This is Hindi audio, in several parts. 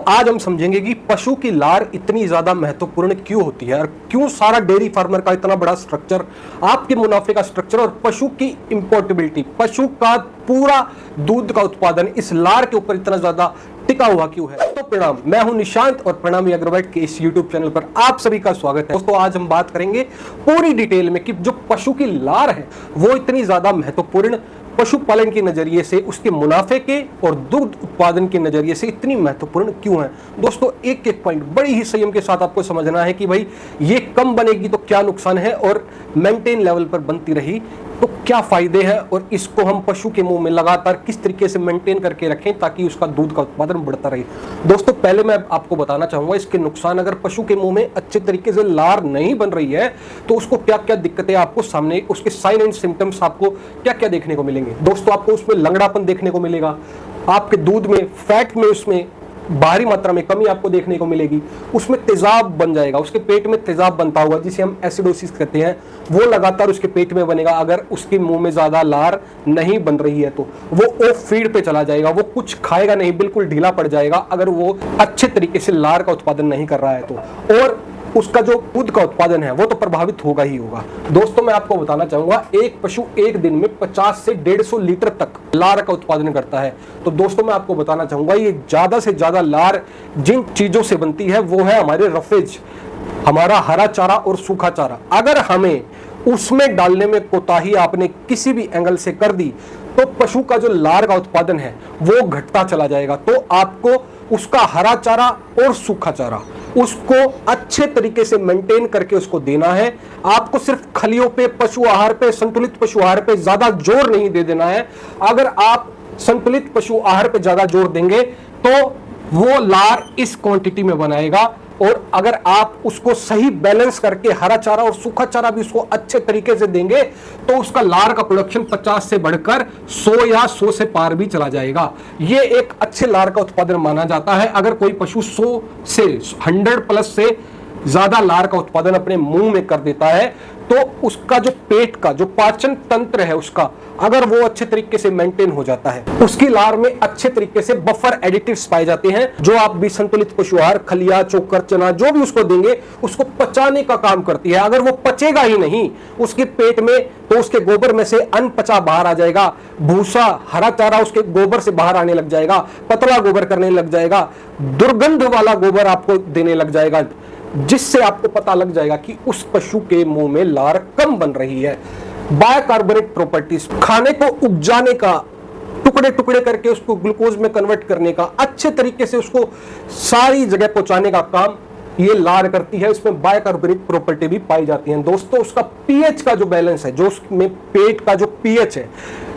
आज हम समझेंगे कि पशु की लार इतनी ज्यादा महत्वपूर्ण क्यों होती है और क्यों सारा डेयरी फार्मर का इतना बड़ा स्ट्रक्चर, आपके मुनाफे का स्ट्रक्चर और पशु की इंपोर्टेबिलिटी, पशु का पूरा दूध का उत्पादन इस लार के ऊपर इतना ज्यादा टिका हुआ क्यों है। तो प्रणाम, मैं हूं निशांत और प्रणामी एग्रोवेट के इस YouTube चैनल पर आप सभी का स्वागत है। दोस्तों आज हम बात करेंगे पूरी डिटेल में कि जो पशु की लार है वो इतनी ज्यादा महत्वपूर्ण पशुपालन के नजरिए से, उसके मुनाफे के और दुग्ध उत्पादन के नजरिए से इतनी महत्वपूर्ण क्यों है। दोस्तों एक एक पॉइंट बड़ी ही संयम के साथ आपको समझना है कि भाई ये कम बनेगी तो क्या नुकसान है और मेंटेन लेवल पर बनती रही तो क्या फायदे हैं और इसको हम पशु के मुंह में लगातार किस तरीके से मेंटेन करके रखें ताकि उसका दूध का उत्पादन बढ़ता रहे। दोस्तों पहले मैं आपको बताना चाहूंगा इसके नुकसान। अगर पशु के मुंह में अच्छे तरीके से लार नहीं बन रही है तो उसको क्या क्या दिक्कतें आपको सामने, उसके साइन एंड सिम्टम्स आपको क्या क्या देखने को मिलेंगे। दोस्तों आपको उसमें लंगड़ापन देखने को मिलेगा, आपके दूध में फैट में उसमें भारी मात्रा में कमी आपको देखने को मिलेगी, उसमें तेजाब बन जाएगा, उसके पेट में तेजाब बनता होगा जिसे हम एसिडोसिस कहते हैं, वो लगातार उसके पेट में बनेगा। अगर उसके मुंह में ज्यादा लार नहीं बन रही है तो वो ऑफ फीड पे चला जाएगा, वो कुछ खाएगा नहीं, बिल्कुल ढीला पड़ जाएगा अगर वो अच्छे तरीके से लार का उत्पादन नहीं कर रहा है तो। और उसका जो दूध का उत्पादन है वो तो प्रभावित होगा ही होगा। दोस्तों मैं आपको बताना चाहूंगा एक पशु एक दिन में 50 से 150 लीटर तक लार का उत्पादन करता है। तो दोस्तों मैं आपको बताना चाहूंगा ये ज्यादा से ज्यादा लार जिन चीजों से बनती है वो है हमारे रफेज, हमारा हरा चारा और सूखा चारा। अगर हमें उसमें डालने में कोताही आपने किसी भी एंगल से कर दी तो पशु का जो लार का उत्पादन है वो घटता चला जाएगा। तो आपको उसका हरा चारा और सूखा चारा उसको अच्छे तरीके से मेंटेन करके उसको देना है। आपको सिर्फ खलियों पे, पशु आहार पे, संतुलित पशु आहार पे ज्यादा जोर नहीं दे देना है। अगर आप संतुलित पशु आहार पे ज्यादा जोर देंगे तो वो लार इस क्वांटिटी में बनाएगा और अगर आप उसको सही बैलेंस करके हरा चारा और सूखा चारा भी उसको अच्छे तरीके से देंगे तो उसका लार का प्रोडक्शन 50 से बढ़कर 100 या 100 से पार भी चला जाएगा। ये एक अच्छे लार का उत्पादन माना जाता है। अगर कोई पशु 100 से 100 प्लस से ज्यादा लार का उत्पादन अपने मुंह में कर देता है तो उसका जो पेट का जो पाचन तंत्र है उसका अगर वो अच्छे तरीके से मेंटेन हो जाता है, उसकी लार में अच्छे तरीके से बफर एडिटिव्स पाए जाते हैं जो आप भी संतुलित पशु आहार, खलिया, चोकर, चना जो भी उसको देंगे उसको पचाने का काम करती है। अगर वो पचेगा ही नहीं उसके पेट में तो उसके गोबर में से अनपचा बाहर आ जाएगा, भूसा, हरा चारा उसके गोबर से बाहर आने लग जाएगा, पतला गोबर करने लग जाएगा, दुर्गंध वाला गोबर आपको देने लग जाएगा, जिससे आपको पता लग जाएगा कि उस पशु के मुंह में लार कम बन रही है। बायोकार्बोनेट प्रॉपर्टीज, खाने को उपजाने का, टुकड़े टुकड़े करके उसको ग्लूकोज में कन्वर्ट करने का, अच्छे तरीके से उसको सारी जगह पहुंचाने का काम ये लार करती है। इसमें बायोकार्बोनेट प्रॉपर्टी भी पाई जाती है। दोस्तों उसका पीएच का जो बैलेंस है, जो उसमें पेट का जो पीएच है,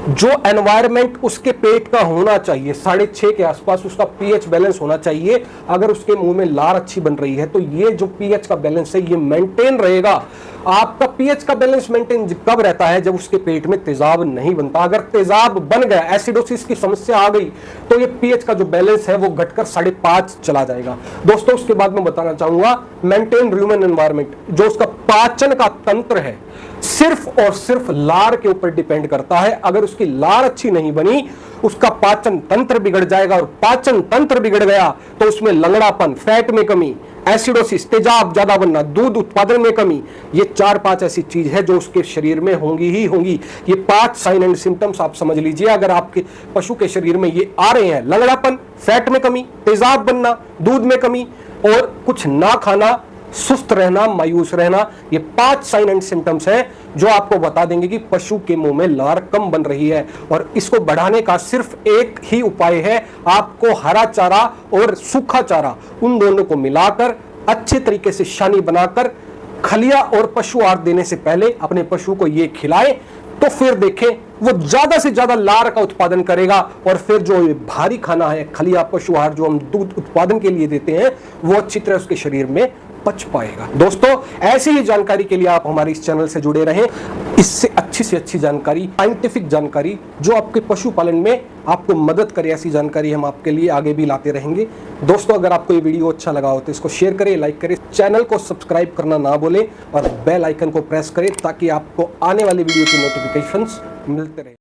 जो एनवायरमेंट उसके पेट का होना चाहिए 6.5 के आसपास उसका पीएच बैलेंस होना चाहिए। अगर उसके मुंह में लार अच्छी बन रही है तो ये जो पीएच का बैलेंस है ये मेंटेन रहेगा। आपका पीएच का बैलेंस मेंटेन कब रहता है? जब उसके पेट में तेजाब नहीं बनता। अगर तेजाब बन गया, एसिडोसिस की समस्या आ गई तो ये पीएच का जो बैलेंस है वो घटकर 5.5 चला जाएगा। दोस्तों उसके बाद मैं बताना चाहूंगा मेंटेन र्यूमन एनवायरमेंट, जो उसका पाचन का तंत्र है सिर्फ और सिर्फ लार के ऊपर डिपेंड करता है। अगर उसकी लार अच्छी नहीं बनी उसका पाचन तंत्र बिगड़ जाएगा और पाचन तंत्र बिगड़ गया तो उसमें लंगड़ापन, फैट में कमी, एसिडोसिस, तेजाब ज्यादा बनना, दूध उत्पादन में कमी, ये 4-5 ऐसी चीज है जो उसके शरीर में होंगी ही होंगी। ये 5 साइन एंड सिम्टम्स आप समझ लीजिए। अगर आपके पशु के शरीर में ये आ रहे हैं, लंगड़ापन, फैट में कमी, तेजाब बनना, दूध में कमी और कुछ ना खाना, सुस्त रहना, मायूस रहना, ये 5 साइन एंड सिम्टम्स हैं जो आपको बता देंगे कि पशु के मुंह में लार कम बन रही है। और इसको बढ़ाने का सिर्फ एक ही उपाय है, आपको हरा चारा और सूखा चारा उन दोनों को मिलाकर अच्छे तरीके से शानी बनाकर खलिया और पशु आहार देने से पहले अपने पशु को ये खिलाएं तो फिर देखें वो ज्यादा से ज्यादा लार का उत्पादन करेगा और फिर जो भारी खाना है खलिया, पशु आहार जो हम दूध उत्पादन के लिए देते हैं वो अच्छी तरह उसके शरीर में पच पाएगा। दोस्तों ऐसी ही जानकारी के लिए आप हमारे इस चैनल से जुड़े रहें। इससे अच्छी से अच्छी जानकारी, साइंटिफिक जानकारी जो आपके पशुपालन में आपको मदद करे, ऐसी जानकारी हम आपके लिए आगे भी लाते रहेंगे। दोस्तों अगर आपको ये वीडियो अच्छा लगा हो तो इसको शेयर करें, लाइक करें, चैनल को सब्सक्राइब करना ना भूलें और बेल आइकन को प्रेस करें ताकि आपको आने वाली वीडियो की नोटिफिकेशंस मिलते रहे।